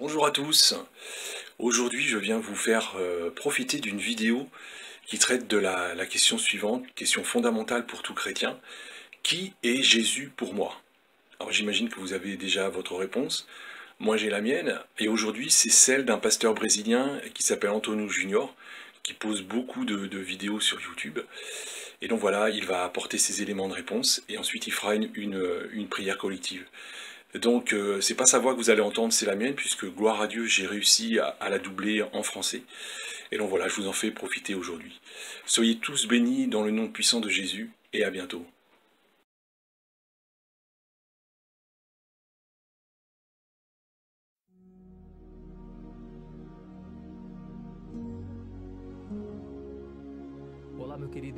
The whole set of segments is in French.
Bonjour à tous. Aujourd'hui, je viens vous faire profiter d'une vidéo qui traite de la question suivante, question fondamentale pour tout chrétien. Qui est Jésus pour moi? Alors j'imagine que vous avez déjà votre réponse. Moi j'ai la mienne, et aujourd'hui c'est celle d'un pasteur brésilien qui s'appelle Antonio Junior, qui pose beaucoup de vidéos sur YouTube. Et donc voilà, il va apporter ses éléments de réponse, et ensuite il fera une prière collective. Donc c'est pas sa voix que vous allez entendre, c'est la mienne, puisque gloire à Dieu, j'ai réussi à la doubler en français. Et donc voilà, je vous en fais profiter aujourd'hui. Soyez tous bénis dans le nom puissant de Jésus, et à bientôt.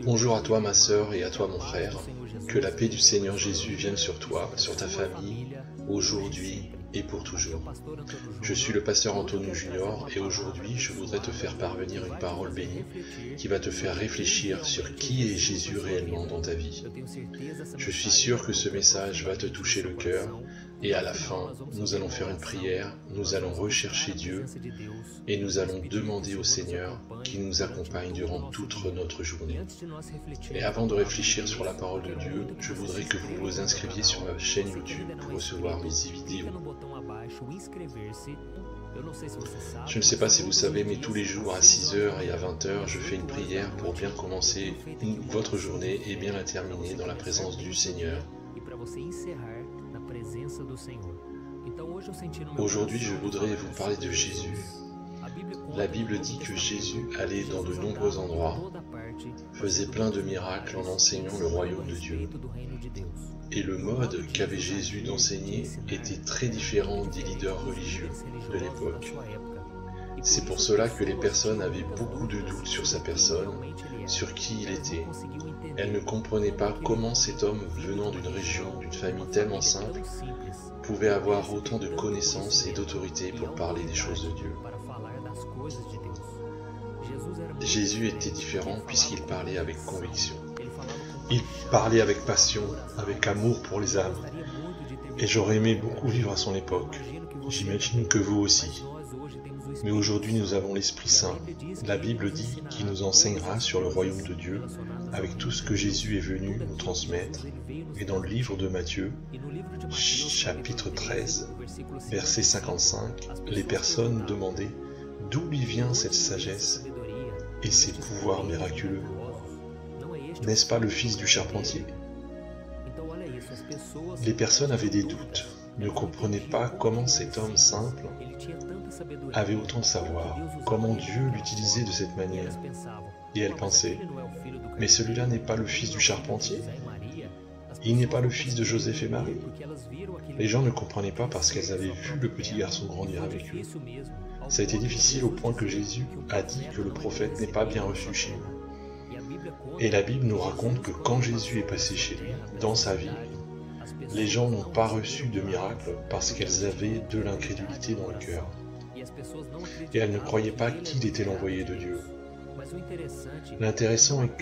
Bonjour à toi ma sœur et à toi mon frère, que la paix du Seigneur Jésus vienne sur toi, sur ta famille, aujourd'hui et pour toujours. Je suis le pasteur Antonio Junior et aujourd'hui je voudrais te faire parvenir une parole bénie qui va te faire réfléchir sur qui est Jésus réellement dans ta vie. Je suis sûr que ce message va te toucher le cœur et à la fin, nous allons faire une prière, nous allons rechercher Dieu et nous allons demander au Seigneur qu'il nous accompagne durant toute notre journée. Et avant de réfléchir sur la parole de Dieu, je voudrais que vous vous inscriviez sur ma chaîne YouTube pour recevoir mes vidéos. Je ne sais pas si vous savez, mais tous les jours à 6h et à 20h, je fais une prière pour bien commencer votre journée et bien la terminer dans la présence du Seigneur. Aujourd'hui, je voudrais vous parler de Jésus. La Bible dit que Jésus allait dans de nombreux endroits, faisait plein de miracles en enseignant le royaume de Dieu. Et le mode qu'avait Jésus d'enseigner était très différent des leaders religieux de l'époque. C'est pour cela que les personnes avaient beaucoup de doutes sur sa personne, sur qui il était. Elles ne comprenaient pas comment cet homme venant d'une région, d'une famille tellement simple, pouvait avoir autant de connaissances et d'autorité pour parler des choses de Dieu. Jésus était différent puisqu'il parlait avec conviction. Il parlait avec passion, avec amour pour les âmes. Et j'aurais aimé beaucoup vivre à son époque. J'imagine que vous aussi. Mais aujourd'hui nous avons l'Esprit Saint. La Bible dit qu'il nous enseignera sur le royaume de Dieu avec tout ce que Jésus est venu nous transmettre. Et dans le livre de Matthieu, chapitre 13, verset 55, les personnes demandaient d'où lui vient cette sagesse et ces pouvoirs miraculeux. N'est-ce pas le fils du charpentier? Les personnes avaient des doutes, ne comprenaient pas comment cet homme simple avait autant de savoir, comment Dieu l'utilisait de cette manière. Et elles pensaient, mais celui-là n'est pas le fils du charpentier? Il n'est pas le fils de Joseph et Marie? Les gens ne comprenaient pas parce qu'elles avaient vu le petit garçon grandir avec eux. Ça a été difficile au point que Jésus a dit que le prophète n'est pas bien reçu chez lui. Et la Bible nous raconte que quand Jésus est passé chez lui, dans sa vie, les gens n'ont pas reçu de miracle parce qu'elles avaient de l'incrédulité dans le cœur. Et elles ne croyaient pas qu'il était l'envoyé de Dieu. L'intéressant est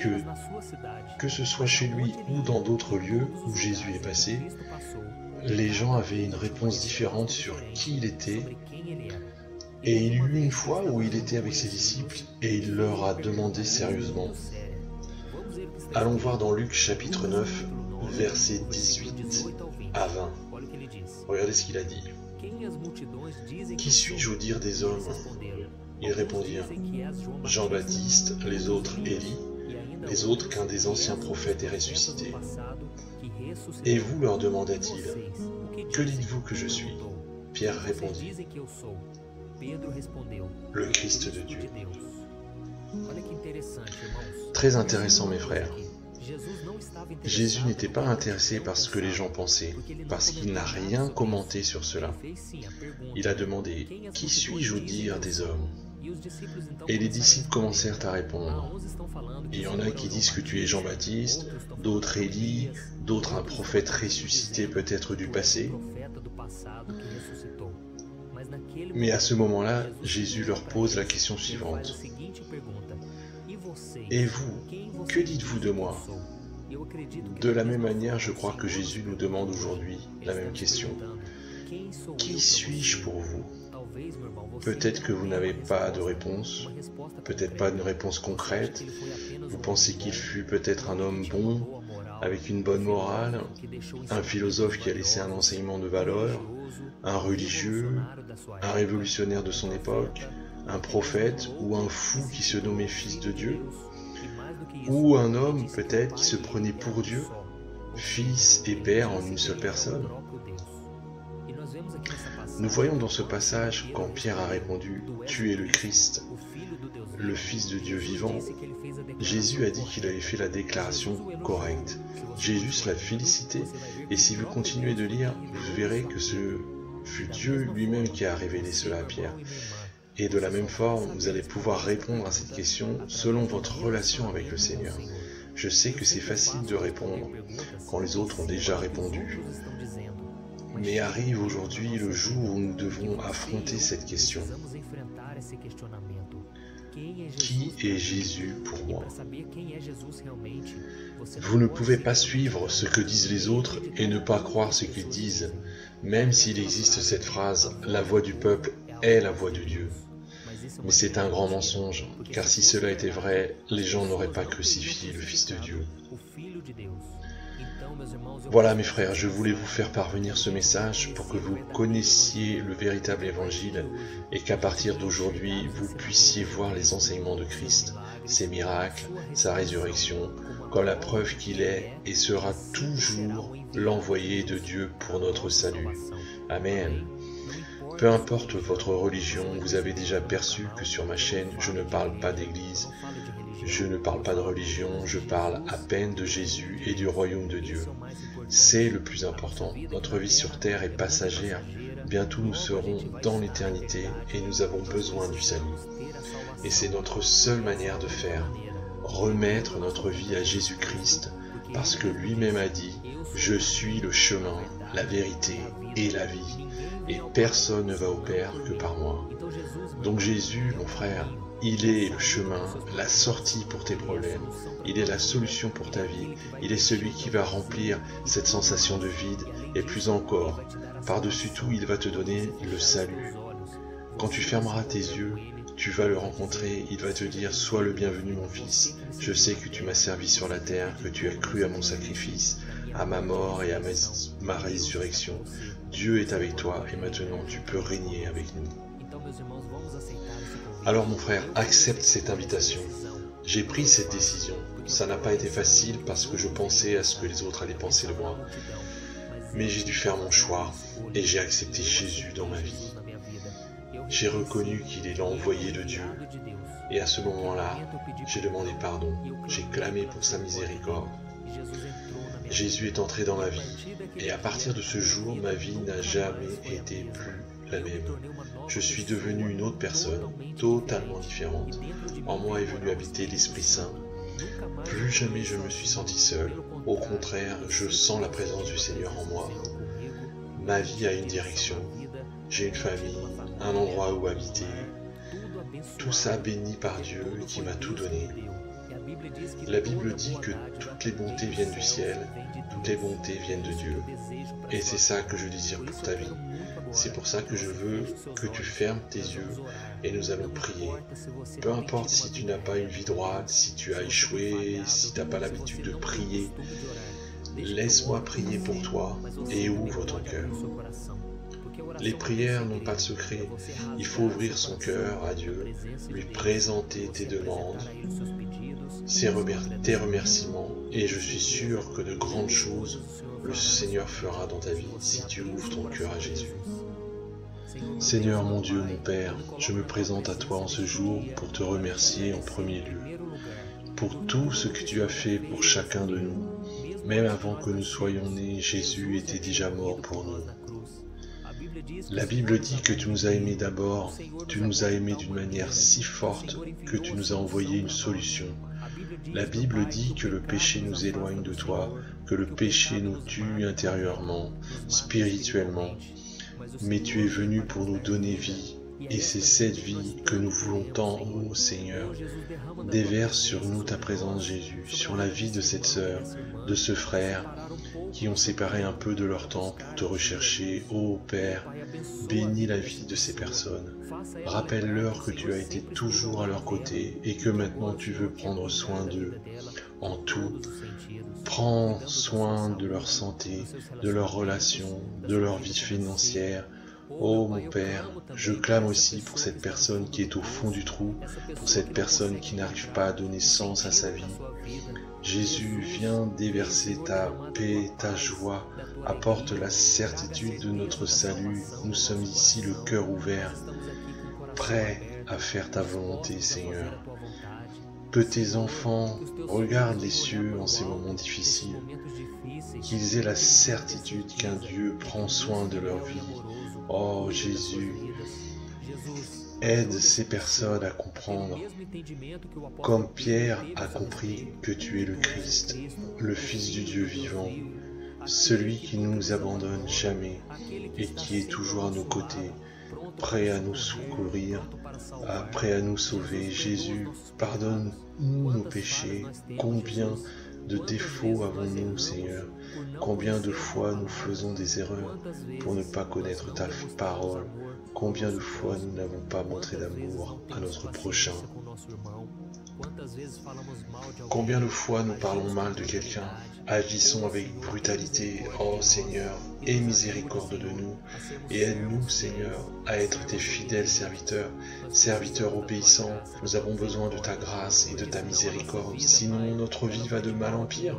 que ce soit chez lui ou dans d'autres lieux où Jésus est passé, les gens avaient une réponse différente sur qui il était. Et il y eut une fois où il était avec ses disciples et il leur a demandé sérieusement. Allons voir dans Luc chapitre 9, versets 18 à 20. Regardez ce qu'il a dit. Qui suis-je au dire des hommes? Ils répondirent, Jean-Baptiste, les autres Élie, les autres qu'un des anciens prophètes est ressuscité. Et vous, leur demanda-t-il, que dites-vous que je suis? Pierre répondit, le Christ de Dieu. Très intéressant mes frères. Jésus n'était pas intéressé par ce que les gens pensaient, parce qu'il n'a rien commenté sur cela. Il a demandé, qui suis-je au dire des hommes? Et les disciples commencèrent à répondre. Il y en a qui disent que tu es Jean-Baptiste, d'autres Élie, d'autres un prophète ressuscité peut-être du passé. Mais à ce moment-là, Jésus leur pose la question suivante. Et vous, que dites-vous de moi? De la même manière, je crois que Jésus nous demande aujourd'hui la même question. Qui suis-je pour vous? Peut-être que vous n'avez pas de réponse, peut-être pas une réponse concrète. Vous pensez qu'il fut peut-être un homme bon, avec une bonne morale, un philosophe qui a laissé un enseignement de valeur, un religieux, un révolutionnaire de son époque, un prophète ou un fou qui se nommait fils de Dieu, ou un homme peut-être qui se prenait pour Dieu, fils et père en une seule personne. Nous voyons dans ce passage, quand Pierre a répondu « Tu es le Christ, le Fils de Dieu vivant », Jésus a dit qu'il avait fait la déclaration correcte. Jésus l'a félicité, et si vous continuez de lire, vous verrez que ce fut Dieu lui-même qui a révélé cela à Pierre. Et de la même forme, vous allez pouvoir répondre à cette question selon votre relation avec le Seigneur. Je sais que c'est facile de répondre quand les autres ont déjà répondu. Mais arrive aujourd'hui le jour où nous devons affronter cette question. Qui est Jésus pour moi? Vous ne pouvez pas suivre ce que disent les autres et ne pas croire ce qu'ils disent, même s'il existe cette phrase « La voix du peuple est la voix de Dieu ». Mais c'est un grand mensonge, car si cela était vrai, les gens n'auraient pas crucifié le Fils de Dieu. Voilà mes frères, je voulais vous faire parvenir ce message pour que vous connaissiez le véritable évangile et qu'à partir d'aujourd'hui, vous puissiez voir les enseignements de Christ, ses miracles, sa résurrection, comme la preuve qu'il est et sera toujours l'envoyé de Dieu pour notre salut. Amen. Peu importe votre religion, vous avez déjà perçu que sur ma chaîne, je ne parle pas d'église, je ne parle pas de religion, je parle à peine de Jésus et du royaume de Dieu. C'est le plus important. Notre vie sur terre est passagère. Bientôt nous serons dans l'éternité et nous avons besoin du salut. Et c'est notre seule manière de faire. Remettre notre vie à Jésus-Christ parce que lui-même a dit « Je suis le chemin, la vérité et la vie. Et personne ne va au Père que par moi. » Donc Jésus, mon frère, il est le chemin, la sortie pour tes problèmes. Il est la solution pour ta vie. Il est celui qui va remplir cette sensation de vide. Et plus encore, par-dessus tout, il va te donner le salut. Quand tu fermeras tes yeux, tu vas le rencontrer. Il va te dire « Sois le bienvenu, mon fils. Je sais que tu m'as servi sur la terre, que tu as cru à mon sacrifice, à ma mort et à ma résurrection. Dieu est avec toi et maintenant tu peux régner avec nous. » Alors mon frère, accepte cette invitation. J'ai pris cette décision. Ça n'a pas été facile parce que je pensais à ce que les autres allaient penser de moi. Mais j'ai dû faire mon choix et j'ai accepté Jésus dans ma vie. J'ai reconnu qu'il est l'envoyé de Dieu. Et à ce moment-là, j'ai demandé pardon. J'ai clamé pour sa miséricorde. Jésus est entré dans ma vie. Et à partir de ce jour, ma vie n'a jamais été plus la même. Je suis devenu une autre personne, totalement différente. En moi est venu habiter l'Esprit Saint. Plus jamais je me suis senti seul. Au contraire, je sens la présence du Seigneur en moi. Ma vie a une direction. J'ai une famille, un endroit où habiter. Tout ça béni par Dieu qui m'a tout donné. La Bible dit que toutes les bontés viennent du ciel, toutes les bontés viennent de Dieu. Et c'est ça que je désire pour ta vie. C'est pour ça que je veux que tu fermes tes yeux et nous allons prier. Peu importe si tu n'as pas une vie droite, si tu as échoué, si tu n'as pas l'habitude de prier, laisse-moi prier pour toi et ouvre ton cœur. Les prières n'ont pas de secret. Il faut ouvrir son cœur à Dieu, lui présenter tes demandes, tes remerciements, et je suis sûr que de grandes choses le Seigneur fera dans ta vie si tu ouvres ton cœur à Jésus. Seigneur mon Dieu, mon Père, je me présente à toi en ce jour pour te remercier en premier lieu, pour tout ce que tu as fait pour chacun de nous. Même avant que nous soyons nés, Jésus était déjà mort pour nous. La Bible dit que tu nous as aimés d'abord, tu nous as aimés d'une manière si forte que tu nous as envoyé une solution. La Bible dit que le péché nous éloigne de toi, que le péché nous tue intérieurement, spirituellement. Mais tu es venu pour nous donner vie, et c'est cette vie que nous voulons tant, ô Seigneur. Déverse sur nous ta présence, Jésus, sur la vie de cette sœur, de ce frère, qui ont séparé un peu de leur temps pour te rechercher. Ô Père, bénis la vie de ces personnes. Rappelle-leur que tu as été toujours à leur côté et que maintenant tu veux prendre soin d'eux en tout. Prends soin de leur santé, de leurs relations, de leur vie financière. Oh mon Père, je clame aussi pour cette personne qui est au fond du trou, pour cette personne qui n'arrive pas à donner sens à sa vie. Jésus, viens déverser ta paix, ta joie, apporte la certitude de notre salut. Nous sommes ici le cœur ouvert, prêts à faire ta volonté, Seigneur. Que tes enfants regardent les cieux en ces moments difficiles, qu'ils aient la certitude qu'un Dieu prend soin de leur vie. Oh Jésus, aide ces personnes à comprendre, comme Pierre a compris que tu es le Christ, le Fils du Dieu vivant, celui qui ne nous abandonne jamais et qui est toujours à nos côtés, prêt à nous secourir, prêt à nous sauver. Jésus, pardonne-nous nos péchés. Combien de défauts avons-nous, Seigneur? Combien de fois nous faisons des erreurs pour ne pas connaître ta parole? Combien de fois nous n'avons pas montré d'amour à notre prochain? Combien de fois nous parlons mal de quelqu'un, agissons avec brutalité? Oh Seigneur, aie miséricorde de nous et aide-nous, Seigneur, à être tes fidèles serviteurs, serviteurs obéissants. Nous avons besoin de ta grâce et de ta miséricorde, sinon notre vie va de mal en pire.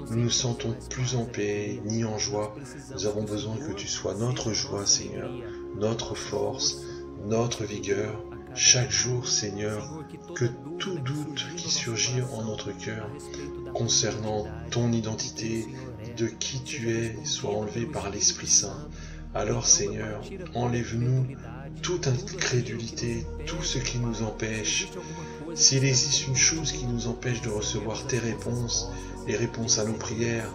Nous ne nous sentons plus en paix ni en joie. Nous avons besoin que tu sois notre joie, Seigneur, notre force, notre vigueur. Chaque jour, Seigneur, que tout doute qui surgit en notre cœur concernant ton identité, de qui tu es, soit enlevé par l'Esprit Saint. Alors, Seigneur, enlève-nous toute incrédulité, tout ce qui nous empêche. S'il existe une chose qui nous empêche de recevoir tes réponses, les réponses à nos prières,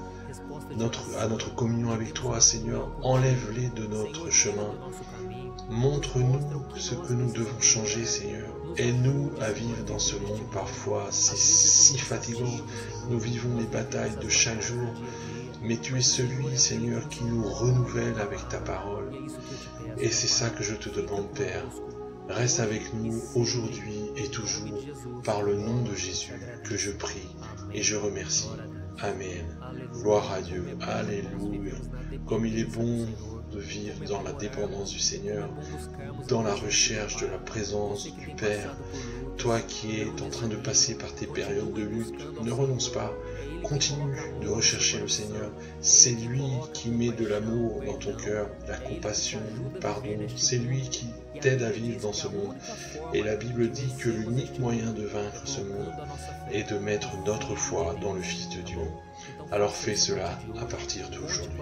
à notre communion avec toi, Seigneur, enlève-les de notre chemin. Montre-nous ce que nous devons changer, Seigneur. Aide-nous à vivre dans ce monde parfois. C'est si fatigant. Nous vivons les batailles de chaque jour. Mais tu es celui, Seigneur, qui nous renouvelle avec ta parole. Et c'est ça que je te demande, Père. Reste avec nous aujourd'hui et toujours, par le nom de Jésus que je prie et je remercie. Amen. Gloire à Dieu. Alléluia. Comme il est bon de vivre dans la dépendance du Seigneur, dans la recherche de la présence du Père. Toi qui es en train de passer par tes périodes de lutte, ne renonce pas. Continue de rechercher le Seigneur. C'est lui qui met de l'amour dans ton cœur, la compassion, le pardon. C'est lui qui t'aide à vivre dans ce monde. Et la Bible dit que l'unique moyen de vaincre ce monde est de mettre notre foi dans le Fils de Dieu. Alors fais cela à partir d'aujourd'hui.